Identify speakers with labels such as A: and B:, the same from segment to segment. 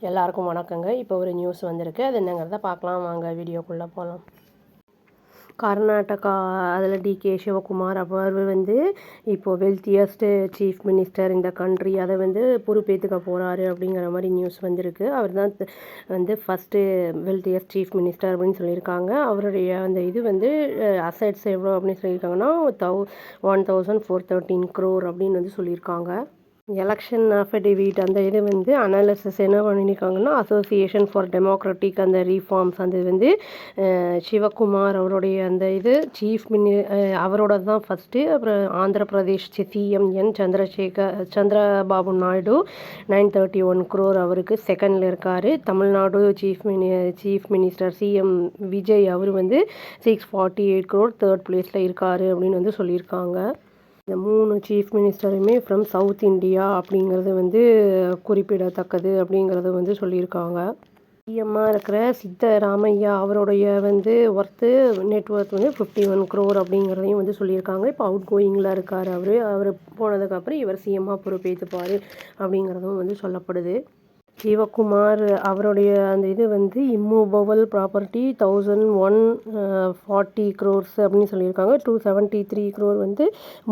A: எல்லாருக்கும் வணக்கங்க. இப்போ ஒரு நியூஸ் வந்திருக்கு. அது என்னங்கிறத பார்க்கலாம் வாங்க, வீடியோக்குள்ளே போகலாம். கர்நாடகா அதில் டிகே சிவகுமார் அவர் இப்போது வெல்த்தியஸ்ட் சீஃப் மினிஸ்டர் இந்த கண்ட்ரி அதை பொறுப்பேற்றுக்க போகிறாரு அப்படிங்கிற மாதிரி நியூஸ் வந்திருக்கு. அவர் தான் ஃபஸ்ட்டு வெல்த்தியஸ்ட் சீஃப் மினிஸ்டர் அப்படின்னு சொல்லியிருக்காங்க. அவருடைய அந்த இது அசெட்ஸ் எவ்வளோ அப்படின்னு சொல்லியிருக்காங்கன்னா 1413 crore அப்படின்னு சொல்லியிருக்காங்க. எலெக்ஷன் அஃபிடவிட் அந்த இது அனாலிசிஸ் என்ன பண்ணியிருக்காங்கன்னா, அசோசியேஷன் ஃபார் டெமோக்ராட்டிக் அந்த ரீஃபார்ம்ஸ் அந்த சிவகுமார் அவருடைய அந்த இது சீஃப் அவரோட தான் ஃபஸ்ட்டு. அப்புறம் ஆந்திர பிரதேஷ் சிஎம் சந்திரபாபு நாயுடு 931 crore அவருக்கு செகண்டில் இருக்கார். Tamil Nadu chief minister CM Vijay அவர் 648 crore தேர்ட் பிளேஸில் இருக்கார் அப்படின்னு சொல்லியிருக்காங்க. இந்த 3 சீஃப் மினிஸ்டருமே ஃப்ரம் சவுத் இந்தியா அப்படிங்கிறது குறிப்பிடத்தக்கது அப்படிங்கிறது சொல்லியிருக்காங்க. சிஎம்மாக இருக்கிற சித்தராமையா அவருடைய நெட்ஒர்த் 51 crore அப்படிங்கிறதையும் சொல்லியிருக்காங்க. இப்போ அவுட் கோயிங்கில் இருக்கார். அவர் போனதுக்கப்புறம் இவர் சிஎம்மாக பொறுப்பேற்றுப்பார் அப்படிங்கிறதும் சொல்லப்படுது. சிவகுமார் அவருடைய அந்த இது இம்மூவபிள் ப்ராப்பர்ட்டி 1140 crores அப்படின்னு சொல்லியிருக்காங்க. 273 crore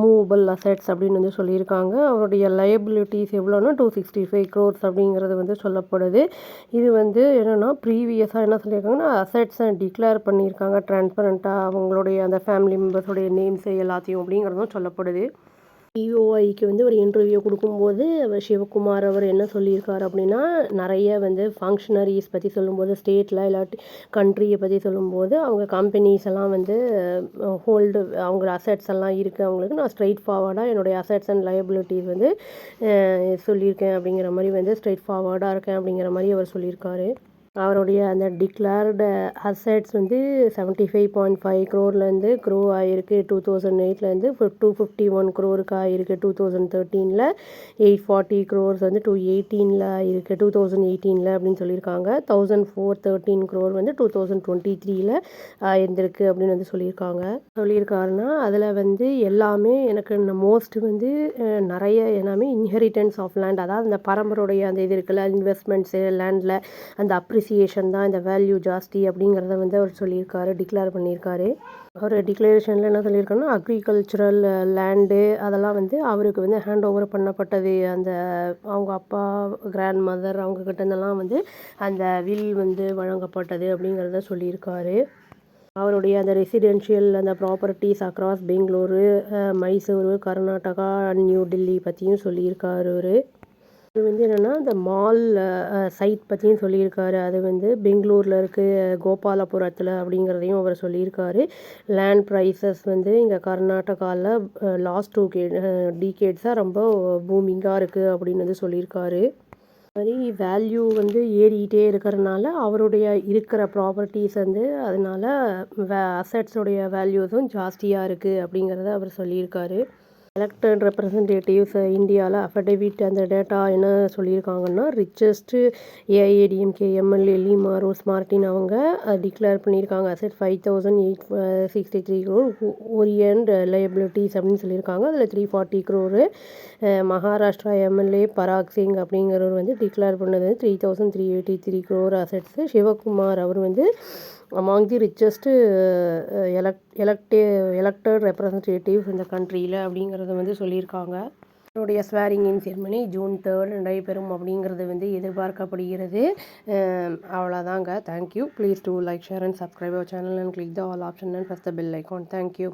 A: மூவபிள் அசெட்ஸ் அப்படின்னு சொல்லியிருக்காங்க. அவருடைய லயபிலிட்டிஸ் எவ்வளோன்னா 265 crores அப்படிங்கிறது சொல்லப்படுது. இது என்னென்னா ப்ரீவியஸாக என்ன சொல்லியிருக்காங்கன்னா அசெட்ஸை டிக்ளேர் பண்ணியிருக்காங்க ட்ரான்ஸ்பரண்ட்டாக அவங்களுடைய அந்த ஃபேமிலி மெம்பர்ஸோடைய நேம்ஸு எல்லாத்தையும் அப்படிங்கிறதும் சொல்லப்படுது. டிஓஐக்கு ஒரு இன்டர்வியூ கொடுக்கும்போது சிவகுமார் அவர் என்ன சொல்லியிருக்காரு அப்படின்னா, நிறைய ஃபங்க்ஷனரிஸ் பற்றி சொல்லும்போது ஸ்டேட்டில் இல்லாட்டி கண்ட்ரியை பற்றி சொல்லும்போது அவங்க கம்பெனிஸ் எல்லாம் ஹோல்டு அவங்க அசெட்ஸ் எல்லாம் இருக்குது அவங்களுக்கு நான் ஸ்ட்ரெயிட் ஃபார்வர்டாக என்னுடைய அசெட்ஸ் அண்ட் லயபிலிட்டிஸ் சொல்லியிருக்கேன் அப்படிங்கிற மாதிரி ஸ்ட்ரெயிட் ஃபார்வர்டாக இருக்கேன் அப்படிங்கிற மாதிரி அவர் சொல்லியிருக்காரு. அவருடைய அந்த டிக்ளேர்டு அசெட்ஸ் 75.5 crore க்ரோ ஆகிருக்கு. 2008 251 crore ஆகிருக்கு. 2013 840 crores 2018 ஆகிருக்கு. 2018 அப்படின்னு சொல்லியிருக்காங்க. 1413 crore 2023 ஆயிருந்திருக்கு அப்படின்னு சொல்லியிருக்காருன்னா அதில் எல்லாமே எனக்கு மோஸ்ட் நிறைய எல்லாமே இன்ஹெரிட்டன்ஸ் ஆஃப் லேண்ட், அதாவது அந்த பரம்பரையுடைய அந்த இது இருக்குல்ல இன்வெஸ்ட்மெண்ட்ஸு லேண்டில் அந்த அப்ரிசியேஷன் தான் இந்த வேல்யூ ஜாஸ்தி அப்படிங்கிறத அவர் சொல்லியிருக்காரு, டிக்ளேர் பண்ணியிருக்காரு. அவர் டிக்ளரேஷனில் என்ன சொல்லியிருக்காருன்னா அக்ரிகல்ச்சுரல் லேண்டு அதெல்லாம் அவருக்கு ஹேண்ட் ஓவர் பண்ணப்பட்டது. அந்த அவங்க அப்பா கிராண்ட் மதர் அவங்கக்கிட்டேருந்தெல்லாம் அந்த வில் வழங்கப்பட்டது அப்படிங்கிறத சொல்லியிருக்காரு. அவருடைய அந்த ரெசிடென்ஷியல் அந்த properties across Bengaluru, Mysuru, Karnataka and new Delhi பற்றியும் சொல்லியிருக்காரு. அவர் இது என்னென்னா இந்த மால் சைட் பற்றியும் சொல்லியிருக்காரு. அது பெங்களூரில் இருக்குது, கோபாலபுரத்தில் அப்படிங்கிறதையும் அவர் சொல்லியிருக்காரு. லேண்ட் ப்ரைஸஸ் இங்கே கர்நாடகாவில் லாஸ்ட் 2 டீகேட்ஸாக ரொம்ப பூமிங்காக இருக்குது அப்படின்னு சொல்லியிருக்காரு. மாதிரி வேல்யூ ஏறிக்கிட்டே இருக்கிறனால அவருடைய இருக்கிற ப்ராப்பர்ட்டிஸ் அதனால அசெட்ஸோடைய வேல்யூஸும் ஜாஸ்தியாக இருக்குது அப்படிங்கிறத அவர் சொல்லியிருக்காரு. எலெக்டட் ரெப்ரசன்டேட்டிவ்ஸ் இந்தியாவில் அஃபிடவிட் அந்த டேட்டா என்ன சொல்லியிருக்காங்கன்னா, richest AIADMK MLA Leema Rose Martin அவங்க டிக்ளேர் பண்ணியிருக்காங்க அசெட் 5863 crore ஓரியன்ட் லயபிலிட்டிஸ் அப்படின்னு சொல்லியிருக்காங்க. அதில் 340 crore. மகாராஷ்டிரா எம்எல்ஏ பராக் சிங் அப்படிங்கிறவர் டிக்ளேர் பண்ணது 3383 crore அசெட்ஸு. சிவகுமார் அவர் among the richest elected representatives இந்த கண்ட்ரியில் அப்படிங்கிறத சொல்லியிருக்காங்க. அவருடைய ஸ்வேரிங் இன் செரிமனி June 3 நடைபெறும் அப்படிங்கிறது எதிர்பார்க்கப்படுகிறது. அவ்வளோதாங்க. Thank you. Please do like, share and subscribe our channel and click the all option and press the bell icon. Thank you.